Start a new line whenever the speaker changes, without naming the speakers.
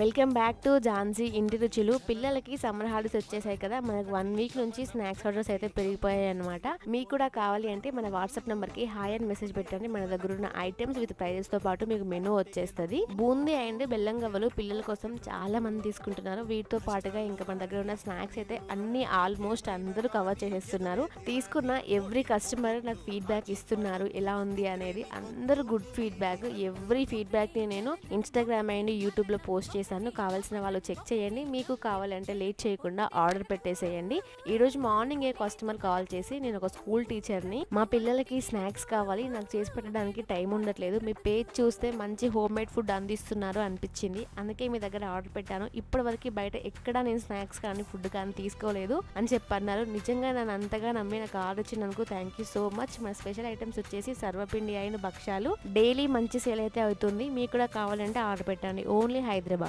Welcome back to Jhansi ఇంటి రుచులు. పిల్లలకి సమ్మర్ హాలిడేస్ వచ్చేసాయి కదా, మనకు 1 వీక్ నుంచి స్నాక్స్ ఆర్డర్స్ అయితే పెరిగిపోయాయి అనమాట. మీకు కూడా కావాలి అంటే మన వాట్సాప్ నెంబర్ కి హాయ్ అని మెసేజ్ పెట్టండి. మన దగ్గర ఉన్న ఐటమ్స్ విత్ ప్రైజెస్ తో పాటు మీకు మెనూ వచ్చేస్తుంది. బూందీ అండ్ బెల్లం గవ్వలు పిల్లల కోసం చాలా మంది తీసుకుంటున్నారు. వీటితో పాటుగా ఇంకా మన దగ్గర ఉన్న స్నాక్స్ అయితే అన్ని ఆల్మోస్ట్ అందరూ కవర్ చేసేస్తున్నారు. తీసుకున్న ఎవ్రీ కస్టమర్ నాకు ఫీడ్బ్యాక్ ఇస్తున్నారు ఎలా ఉంది అనేది. అందరూ గుడ్ ఫీడ్బ్యాక్. ఎవ్రీ ఫీడ్బ్యాక్ ని నేను ఇన్స్టాగ్రామ్ అండ్ యూట్యూబ్ లో పోస్ట్ చేశాను. కావాల్సిన వాళ్ళు చెక్ చేయండి. మీకు కావాలంటే లేట్ చేయకుండా ఆర్డర్ పెట్టేసేయండి. ఈ రోజు మార్నింగ్ ఏ కస్టమర్ కాల్ చేసి, నేను ఒక స్కూల్ టీచర్ని, మా పిల్లలకి స్నాక్స్ కావాలి, నాకు చేసి పెట్టడానికి టైం ఉండట్లేదు, మీ పేజ్ చూస్తే మంచి హోమ్ మేడ్ ఫుడ్ అందిస్తున్నారు అనిపించింది, అందుకే మీ దగ్గర ఆర్డర్ పెట్టాను, ఇప్పటి వరకు బయట ఎక్కడా నేను స్నాక్స్ కానీ ఫుడ్ కానీ తీసుకోలేదు అని చెప్పన్నారు. నిజంగా నన్ను అంతగా నమ్మి నాకు ఆర్డర్ ఇచ్చినందుకు థ్యాంక్ యూ సో మచ్. మన స్పెషల్ ఐటమ్స్ వచ్చేసి సర్వపిండి అయిన భక్షాలు. డైలీ మంచి సేల్ అయితే అవుతుంది. మీకు కూడా కావాలంటే ఆర్డర్ పెట్టండి. ఓన్లీ హైదరాబాద్.